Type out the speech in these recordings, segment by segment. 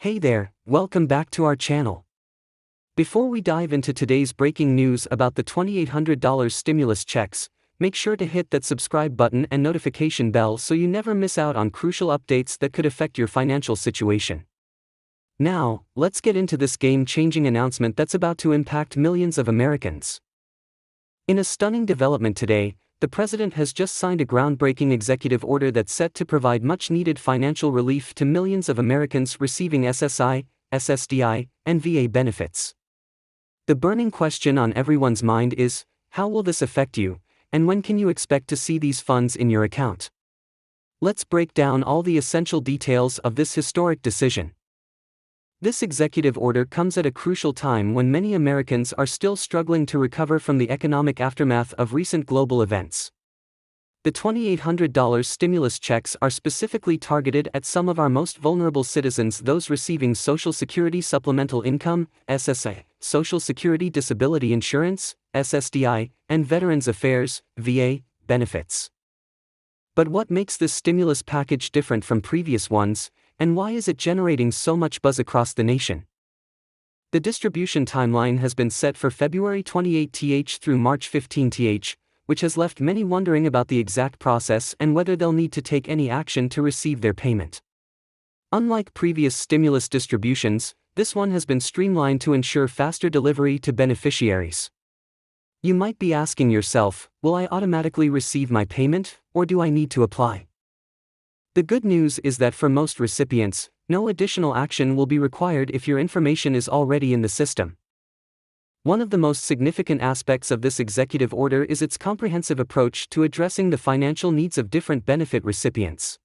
Hey there, welcome back to our channel. Before we dive into today's breaking news about the $2,800 stimulus checks, make sure to hit that subscribe button and notification bell so you never miss out on crucial updates that could affect your financial situation. Now, let's get into this game-changing announcement that's about to impact millions of Americans. In a stunning development today, the president has just signed a groundbreaking executive order that's set to provide much-needed financial relief to millions of Americans receiving SSI, SSDI, and VA benefits. The burning question on everyone's mind is, how will this affect you, and when can you expect to see these funds in your account? Let's break down all the essential details of this historic decision. This executive order comes at a crucial time when many Americans are still struggling to recover from the economic aftermath of recent global events. The $2,800 stimulus checks are specifically targeted at some of our most vulnerable citizens, those receiving Social Security Supplemental Income, SSI, Social Security Disability Insurance, SSDI, and Veterans Affairs, VA, benefits. But what makes this stimulus package different from previous ones, and why is it generating so much buzz across the nation? The distribution timeline has been set for February 28th through March 15th, which has left many wondering about the exact process and whether they'll need to take any action to receive their payment. Unlike previous stimulus distributions, this one has been streamlined to ensure faster delivery to beneficiaries. You might be asking yourself, will I automatically receive my payment, or do I need to apply? The good news is that for most recipients, no additional action will be required if your information is already in the system. One of the most significant aspects of this executive order is its comprehensive approach to addressing the financial needs of different benefit recipients.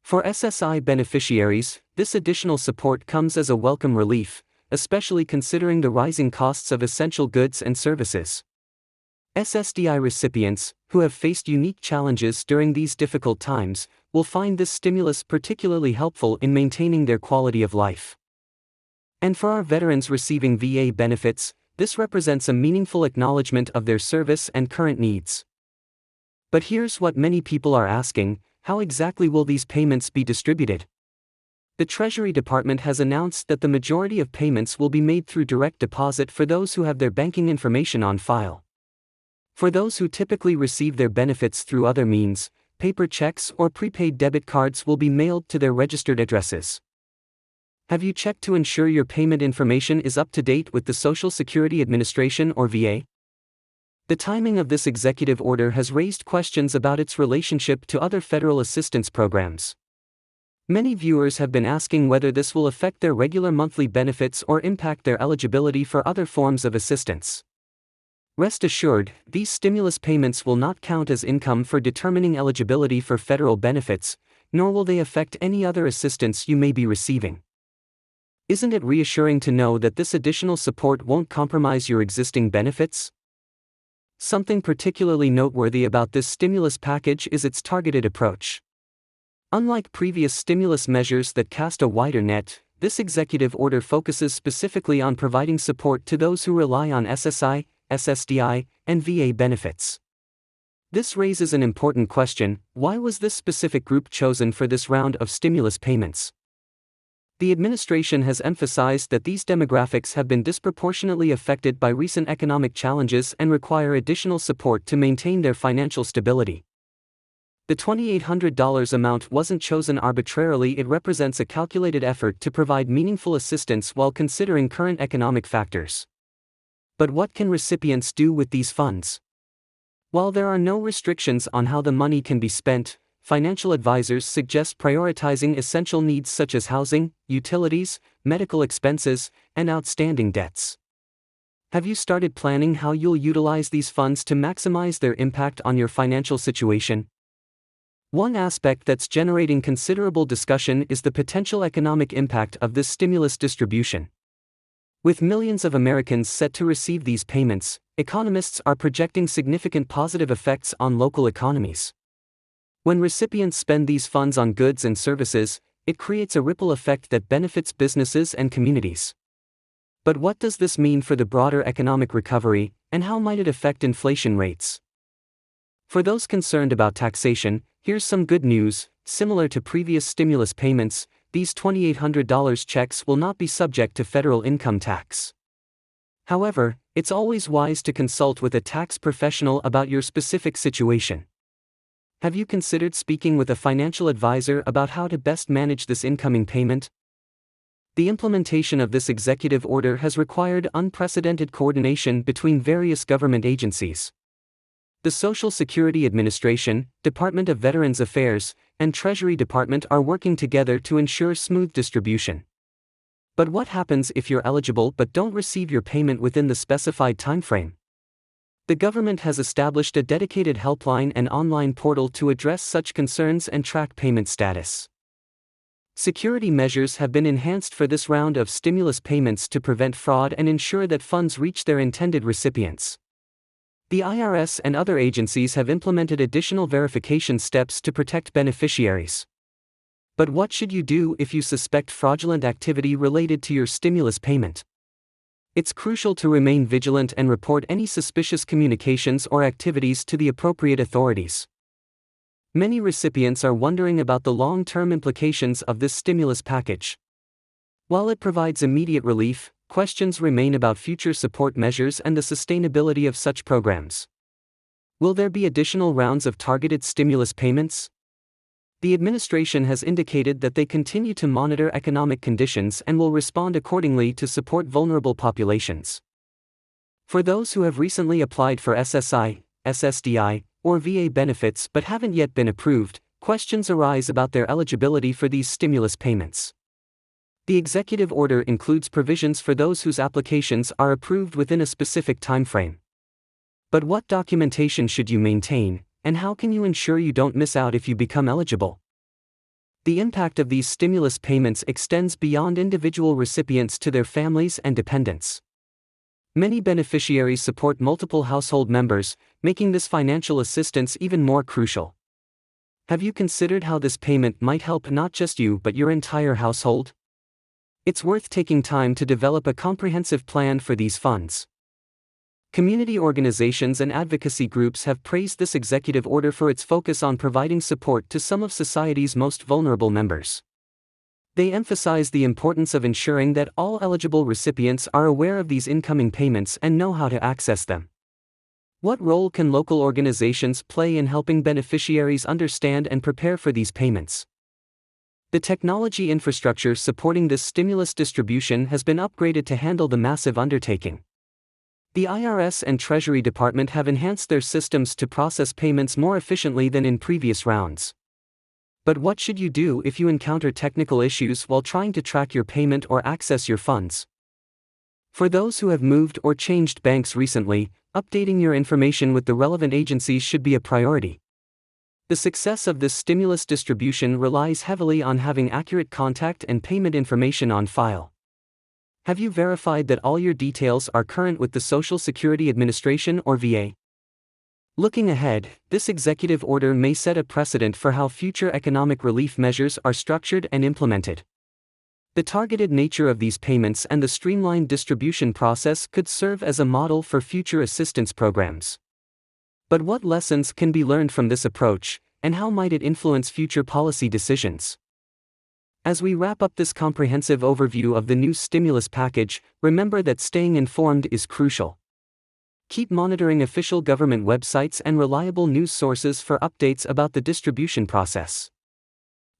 For SSI beneficiaries, this additional support comes as a welcome relief, especially considering the rising costs of essential goods and services. SSDI recipients, who have faced unique challenges during these difficult times, will find this stimulus particularly helpful in maintaining their quality of life. And for our veterans receiving VA benefits, this represents a meaningful acknowledgement of their service and current needs. But here's what many people are asking: how exactly will these payments be distributed? The Treasury Department has announced that the majority of payments will be made through direct deposit for those who have their banking information on file. For those who typically receive their benefits through other means, paper checks or prepaid debit cards will be mailed to their registered addresses. Have you checked to ensure your payment information is up to date with the Social Security Administration or VA? The timing of this executive order has raised questions about its relationship to other federal assistance programs. Many viewers have been asking whether this will affect their regular monthly benefits or impact their eligibility for other forms of assistance. Rest assured, these stimulus payments will not count as income for determining eligibility for federal benefits, nor will they affect any other assistance you may be receiving. Isn't it reassuring to know that this additional support won't compromise your existing benefits? Something particularly noteworthy about this stimulus package is its targeted approach. Unlike previous stimulus measures that cast a wider net, this executive order focuses specifically on providing support to those who rely on SSI, SSDI, and VA benefits. This raises an important question: why was this specific group chosen for this round of stimulus payments? The administration has emphasized that these demographics have been disproportionately affected by recent economic challenges and require additional support to maintain their financial stability. The $2,800 amount wasn't chosen arbitrarily. It represents a calculated effort to provide meaningful assistance while considering current economic factors. But what can recipients do with these funds? While there are no restrictions on how the money can be spent, financial advisors suggest prioritizing essential needs such as housing, utilities, medical expenses, and outstanding debts. Have you started planning how you'll utilize these funds to maximize their impact on your financial situation? One aspect that's generating considerable discussion is the potential economic impact of this stimulus distribution. With millions of Americans set to receive these payments, economists are projecting significant positive effects on local economies. When recipients spend these funds on goods and services, it creates a ripple effect that benefits businesses and communities. But what does this mean for the broader economic recovery, and how might it affect inflation rates? For those concerned about taxation, here's some good news: similar to previous stimulus payments, these $2,800 checks will not be subject to federal income tax. However, it's always wise to consult with a tax professional about your specific situation. Have you considered speaking with a financial advisor about how to best manage this incoming payment? The implementation of this executive order has required unprecedented coordination between various government agencies. The Social Security Administration, Department of Veterans Affairs, and Treasury Department are working together to ensure smooth distribution. But what happens if you're eligible but don't receive your payment within the specified timeframe? The government has established a dedicated helpline and online portal to address such concerns and track payment status. Security measures have been enhanced for this round of stimulus payments to prevent fraud and ensure that funds reach their intended recipients. The IRS and other agencies have implemented additional verification steps to protect beneficiaries. But what should you do if you suspect fraudulent activity related to your stimulus payment? It's crucial to remain vigilant and report any suspicious communications or activities to the appropriate authorities. Many recipients are wondering about the long-term implications of this stimulus package. While it provides immediate relief, questions remain about future support measures and the sustainability of such programs. Will there be additional rounds of targeted stimulus payments? The administration has indicated that they continue to monitor economic conditions and will respond accordingly to support vulnerable populations. For those who have recently applied for SSI, SSDI, or VA benefits but haven't yet been approved, questions arise about their eligibility for these stimulus payments. The executive order includes provisions for those whose applications are approved within a specific timeframe. But what documentation should you maintain, and how can you ensure you don't miss out if you become eligible? The impact of these stimulus payments extends beyond individual recipients to their families and dependents. Many beneficiaries support multiple household members, making this financial assistance even more crucial. Have you considered how this payment might help not just you but your entire household? It's worth taking time to develop a comprehensive plan for these funds. Community organizations and advocacy groups have praised this executive order for its focus on providing support to some of society's most vulnerable members. They emphasize the importance of ensuring that all eligible recipients are aware of these incoming payments and know how to access them. What role can local organizations play in helping beneficiaries understand and prepare for these payments? The technology infrastructure supporting this stimulus distribution has been upgraded to handle the massive undertaking. The IRS and Treasury Department have enhanced their systems to process payments more efficiently than in previous rounds. But what should you do if you encounter technical issues while trying to track your payment or access your funds? For those who have moved or changed banks recently, updating your information with the relevant agencies should be a priority. The success of this stimulus distribution relies heavily on having accurate contact and payment information on file. Have you verified that all your details are current with the Social Security Administration or VA? Looking ahead, this executive order may set a precedent for how future economic relief measures are structured and implemented. The targeted nature of these payments and the streamlined distribution process could serve as a model for future assistance programs. But what lessons can be learned from this approach, and how might it influence future policy decisions? As we wrap up this comprehensive overview of the new stimulus package, remember that staying informed is crucial. Keep monitoring official government websites and reliable news sources for updates about the distribution process.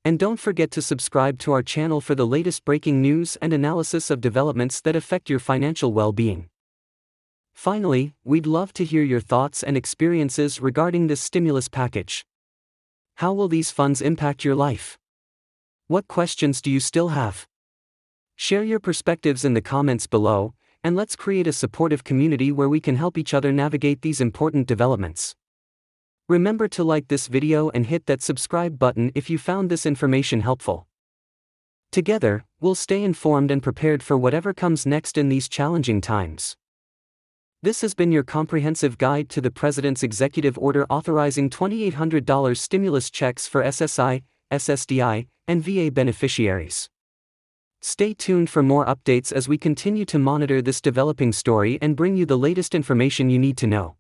And don't forget to subscribe to our channel for the latest breaking news and analysis of developments that affect your financial well-being. Finally, we'd love to hear your thoughts and experiences regarding this stimulus package. How will these funds impact your life? What questions do you still have? Share your perspectives in the comments below, and let's create a supportive community where we can help each other navigate these important developments. Remember to like this video and hit that subscribe button if you found this information helpful. Together, we'll stay informed and prepared for whatever comes next in these challenging times. This has been your comprehensive guide to the President's executive order authorizing $2,800 stimulus checks for SSI, SSDI, and VA beneficiaries. Stay tuned for more updates as we continue to monitor this developing story and bring you the latest information you need to know.